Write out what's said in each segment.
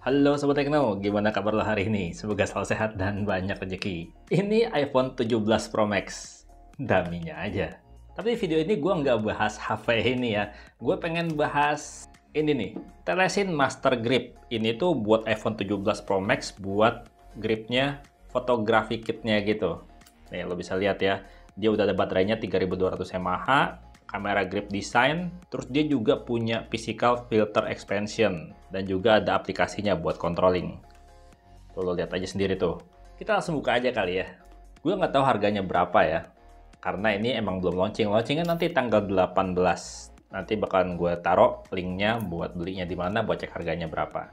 Halo Sobat Tekno, gimana kabar lo hari ini? Semoga selalu sehat dan banyak rezeki. Ini iPhone 17 Pro Max, daminya aja. Tapi video ini gue nggak bahas HP ini ya. Gue pengen bahas ini nih, Telesin Master Grip. Ini tuh buat iPhone 17 Pro Max buat gripnya, fotografi kitnya gitu. Nih lo bisa lihat ya, dia udah ada baterainya 3200 mAh, kamera grip design, terus dia juga punya physical filter expansion, dan juga ada aplikasinya buat controlling. Tuh lo lihat aja sendiri tuh. Kita langsung buka aja kali ya. Gue nggak tahu harganya berapa ya, karena ini emang belum launching. Launchingnya nanti tanggal 18. Nanti bakalan gue taruh linknya buat belinya di mana, buat cek harganya berapa.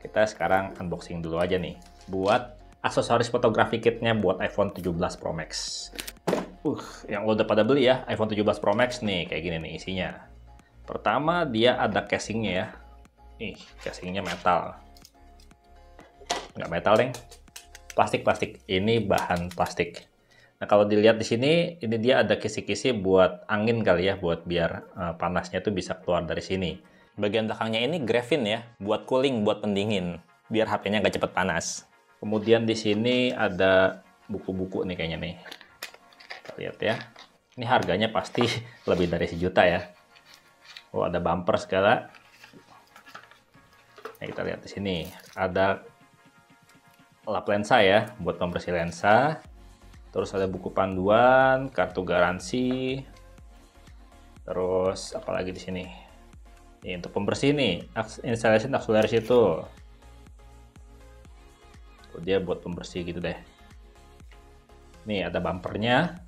Kita sekarang unboxing dulu aja nih, buat aksesoris fotografi kitnya buat iPhone 17 Pro Max. Yang lo udah pada beli ya, iPhone 17 Pro Max nih, kayak gini nih isinya. Pertama, dia ada casingnya ya. Nih, casingnya metal. Nggak metal, deng. Plastik-plastik. Ini bahan plastik. Nah, kalau dilihat di sini, ini dia ada kisi-kisi buat angin kali ya, buat biar panasnya tuh bisa keluar dari sini. Bagian belakangnya ini graphene ya, buat cooling, buat pendingin, biar HP-nya nggak cepet panas. Kemudian di sini ada buku-buku nih kayaknya nih. Lihat ya, ini harganya pasti lebih dari 1 juta ya. Oh, ada bumper segala. Nah, kita lihat di sini ada lap lensa ya, buat pembersih lensa. Terus ada buku panduan, kartu garansi. Terus apalagi di sini? Ini untuk pembersih nih, installation acceleration tool. Dia buat pembersih gitu deh. Nih ada bumpernya.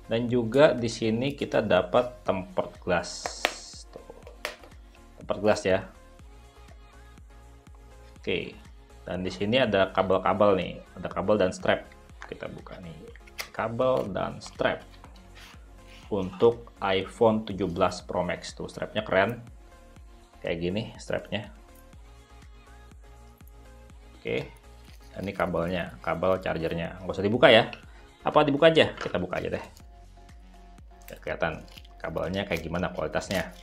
Dan juga di sini kita dapat tempered glass. Tuh. Tempered glass ya. Oke. Dan di sini ada kabel-kabel nih, ada kabel dan strap. Kita buka nih. Kabel dan strap. Untuk iPhone 17 Pro Max tuh, strapnya keren. Kayak gini strapnya. Oke. Ini kabelnya, kabel chargernya. Nggak usah dibuka ya. Apa dibuka aja? Kita buka aja deh. Kelihatan kabelnya kayak gimana kualitasnya.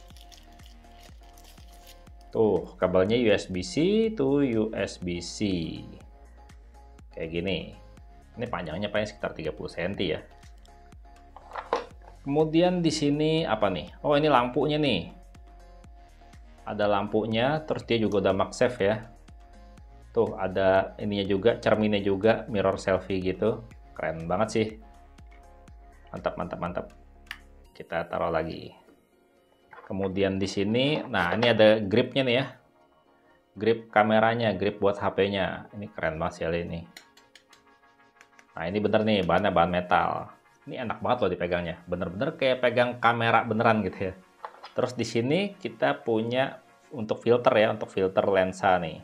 Tuh, kabelnya USB-C to USB-C. Kayak gini. Ini panjangnya paling sekitar 30 cm ya. Kemudian di sini apa nih? Oh, ini lampunya nih. Ada lampunya, terus dia juga udah MagSafe ya. Tuh, ada ininya juga, cerminnya juga, mirror selfie gitu. Keren banget sih. Mantap, mantap, mantap. Kita taruh lagi. Kemudian di sini, nah ini ada gripnya nih ya. Grip kameranya, grip buat HP-nya. Ini keren banget sih ini. Nah ini bener nih, bahannya bahan metal. Ini enak banget loh dipegangnya. Bener-bener kayak pegang kamera beneran gitu ya. Terus di sini kita punya untuk filter ya, untuk filter lensa nih.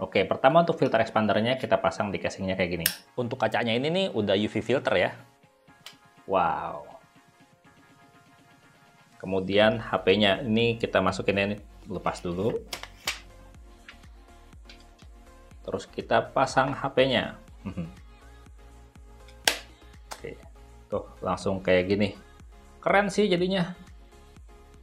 Oke, pertama untuk filter expandernya kita pasang di casingnya kayak gini. Untuk kacanya ini nih udah UV filter ya. Wow. Kemudian HP-nya ini kita masukin ini, lepas dulu. Terus kita pasang HP-nya. Oke, tuh langsung kayak gini. Keren sih jadinya.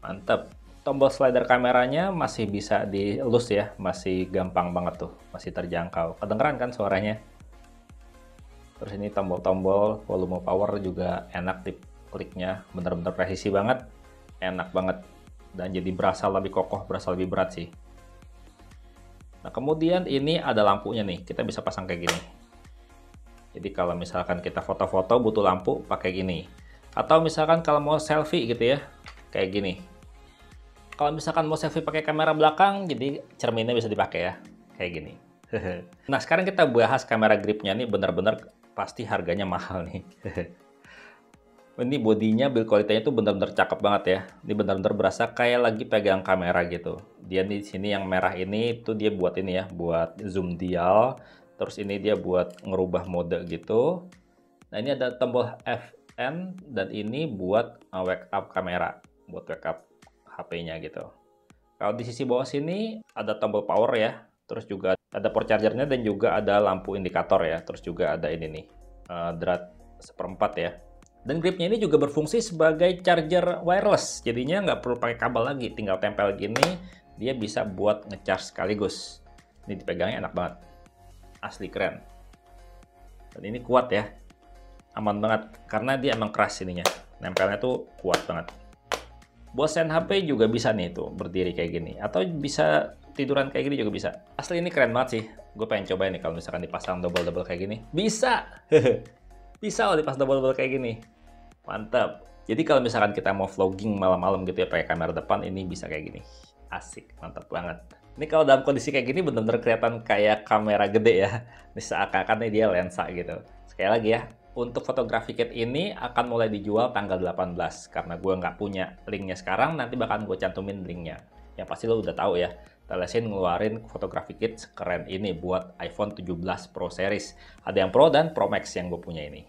Mantap. Tombol slider kameranya masih bisa dielus ya, masih gampang banget tuh, masih terjangkau. Kedengeran kan suaranya? Terus ini tombol-tombol volume power juga enak dikliknya, bener-bener presisi banget. Enak banget dan jadi berasa lebih kokoh, berasa lebih berat sih. Nah kemudian ini ada lampunya nih, kita bisa pasang kayak gini. Jadi kalau misalkan kita foto-foto butuh lampu pakai gini, atau misalkan kalau mau selfie gitu ya kayak gini. Kalau misalkan mau selfie pakai kamera belakang, jadi cerminnya bisa dipakai ya kayak gini. Nah sekarang kita bahas kamera gripnya nih, bener-bener pasti harganya mahal nih. Ini bodinya, build quality-nya tuh bener-bener cakep banget ya. Ini bener-bener berasa kayak lagi pegang kamera gitu. Dia di sini yang merah ini tuh dia buat ini ya, buat zoom dial. Terus ini dia buat ngerubah mode gitu. Nah ini ada tombol FN dan ini buat wake up kamera, buat wake up HP-nya gitu. Kalau di sisi bawah sini ada tombol power ya. Terus juga ada port chargernya dan juga ada lampu indikator ya. Terus juga ada ini nih, drat 1/4 ya. Dan gripnya ini juga berfungsi sebagai charger wireless, jadinya nggak perlu pakai kabel lagi, tinggal tempel gini, dia bisa buat ngecharge sekaligus. Ini dipegangnya enak banget. Asli keren. Dan ini kuat ya. Aman banget. Karena dia emang keras ininya. Nempelnya tuh kuat banget. Buat stand HP juga bisa nih tuh, berdiri kayak gini. Atau bisa tiduran kayak gini juga bisa. Asli ini keren banget sih. Gue pengen cobain nih kalau misalkan dipasang double-double kayak gini. Bisa! Bisa loh dipasang double-double kayak gini. Mantap. Jadi kalau misalkan kita mau vlogging malam-malam gitu ya pakai kamera depan, ini bisa kayak gini. Asik, mantap banget. Ini kalau dalam kondisi kayak gini bener-bener kelihatan kayak kamera gede ya. Ini seakan-akan dia lensa gitu. Sekali lagi ya, untuk fotografi kit ini akan mulai dijual tanggal 18. Karena gue nggak punya linknya sekarang, nanti bakal gue cantumin linknya. Yang pasti lo udah tahu ya, Telesin ngeluarin fotografi kit sekeren ini buat iPhone 17 Pro Series. Ada yang Pro dan Pro Max yang gue punya ini.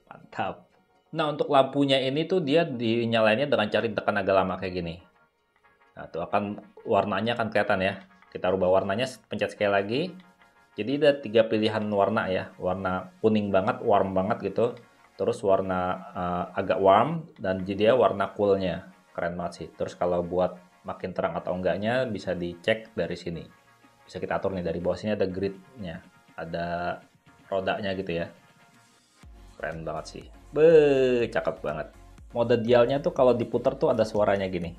Mantap. Nah, untuk lampunya ini tuh dia dinyalainnya dengan cara ditekan agak lama kayak gini. Nah, tuh akan warnanya akan kelihatan ya. Kita rubah warnanya, pencet sekali lagi. Jadi ada 3 pilihan warna ya. Warna kuning banget, warm banget gitu. Terus warna agak warm dan jadi warna coolnya. Keren banget sih. Terus kalau buat makin terang atau enggaknya bisa dicek dari sini. Bisa kita atur nih, dari bawah sini ada gridnya. Ada rodanya gitu ya. Keren banget sih. Cakep banget. Mode dialnya tuh kalau diputar tuh ada suaranya gini.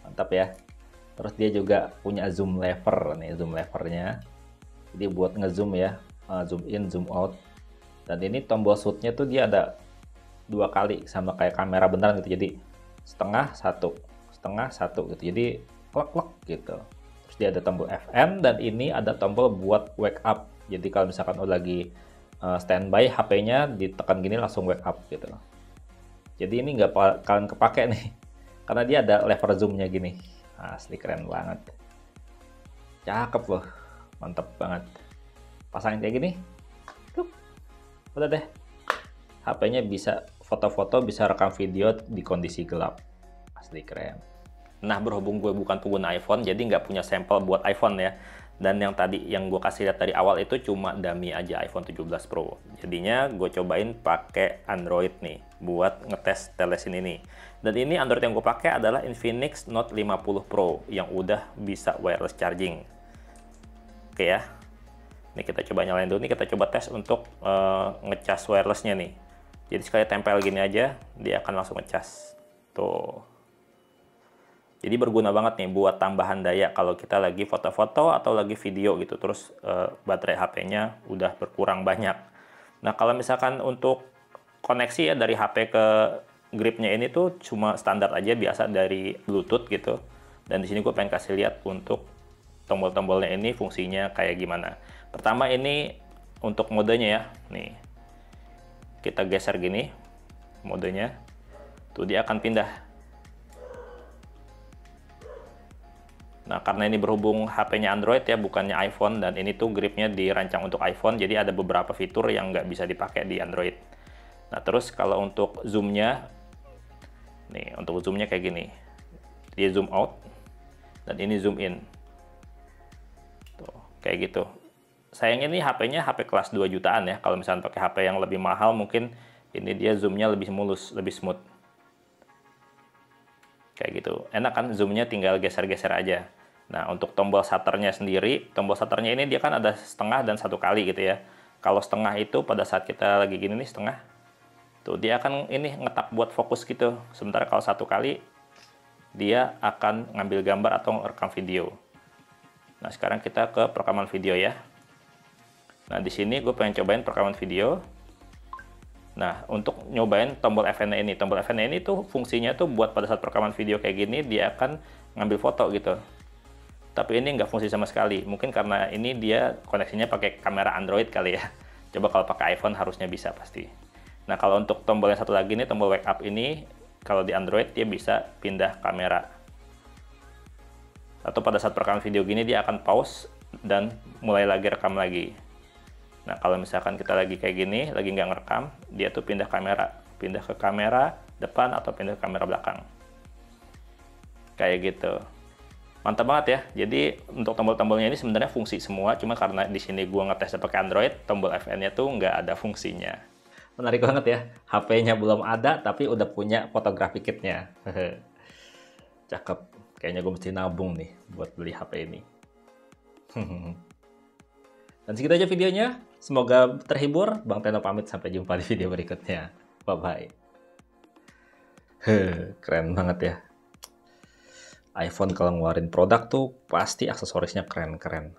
Mantap ya. Terus dia juga punya zoom lever nih, zoom levernya. Jadi buat ngezoom ya, zoom in, zoom out. Dan ini tombol shoot-nya tuh dia ada 2 kali sama kayak kamera beneran gitu. Jadi setengah satu gitu. Jadi klek-klek gitu. Terus dia ada tombol FM dan ini ada tombol buat wake up. Jadi kalau misalkan udah lagi standby, HP-nya ditekan gini langsung wake up gitu. Jadi ini nggak bakalan kepake nih, karena dia ada lever zoom-nya gini. Asli keren banget. Cakep loh, mantep banget. Pasangin kayak gini, tuh, udah deh. HP-nya bisa foto-foto, bisa rekam video di kondisi gelap. Asli keren. Nah, berhubung gue bukan pengguna iPhone, jadi nggak punya sampel buat iPhone ya. Dan yang tadi yang gue kasih lihat dari awal itu cuma dummy aja iPhone 17 Pro. Jadinya gue cobain pakai Android nih buat ngetes Telesin ini. Dan ini Android yang gue pakai adalah Infinix Note 50 Pro yang udah bisa wireless charging. Oke ya. Ini kita coba nyalain dulu nih, kita coba tes untuk ngecas wirelessnya nih. Jadi sekali tempel gini aja, dia akan langsung ngecas. Tuh. Jadi berguna banget nih buat tambahan daya kalau kita lagi foto-foto atau lagi video gitu. Terus baterai HP-nya udah berkurang banyak. Nah, kalau misalkan untuk koneksi ya dari HP ke gripnya ini tuh cuma standar aja, biasa dari Bluetooth gitu. Dan di sini gue pengen kasih lihat untuk tombol-tombolnya ini fungsinya kayak gimana. Pertama ini untuk modenya ya. Nih. Kita geser gini modenya. Tuh dia akan pindah. Nah, karena ini berhubung HP-nya Android ya, bukannya iPhone, dan ini tuh gripnya dirancang untuk iPhone, jadi ada beberapa fitur yang nggak bisa dipakai di Android. Nah, terus kalau untuk zoom-nya, nih, untuk zoom-nya kayak gini. Dia zoom out, dan ini zoom in. Tuh, kayak gitu. Sayangnya ini HP-nya HP kelas 2 jutaan ya, kalau misalnya pakai HP yang lebih mahal, mungkin ini dia zoom-nya lebih mulus, lebih smooth. Kayak gitu. Enak kan, zoomnya tinggal geser-geser aja. Nah, untuk tombol shutternya sendiri, tombol shutternya ini dia kan ada setengah dan 1 kali gitu ya. Kalau setengah itu pada saat kita lagi gini nih setengah, tuh dia akan ini ngetap buat fokus gitu. Sementara kalau 1 kali, dia akan ngambil gambar atau rekam video. Nah, sekarang kita ke perekaman video ya. Nah, di sini gue pengen cobain perekaman video. Nah, untuk nyobain tombol FN ini. Tombol FN ini tuh fungsinya tuh buat pada saat perekaman video kayak gini, dia akan ngambil foto gitu. Tapi ini nggak fungsi sama sekali. Mungkin karena ini dia koneksinya pakai kamera Android kali ya. Coba kalau pakai iPhone harusnya bisa pasti. Nah, kalau untuk tombol yang satu lagi nih, tombol wake up ini, kalau di Android dia bisa pindah kamera. Atau pada saat perekaman video gini, dia akan pause dan mulai lagi rekam lagi. Nah, kalau misalkan kita lagi kayak gini, lagi nggak ngerekam, dia tuh pindah ke kamera depan atau pindah ke kamera belakang. Kayak gitu. Mantap banget ya. Jadi untuk tombol-tombolnya ini sebenarnya fungsi semua, cuma karena di sini gua ngetesnya pakai Android, tombol FN-nya tuh nggak ada fungsinya. Menarik banget ya. HP-nya belum ada, tapi udah punya fotografi kit-nya. Cakep. Kayaknya gue mesti nabung nih buat beli HP ini. Dan segitu aja videonya. Semoga terhibur. Bang Teno pamit, sampai jumpa di video berikutnya. Bye-bye. Keren banget ya. iPhone kalau ngeluarin produk tuh pasti aksesorisnya keren-keren.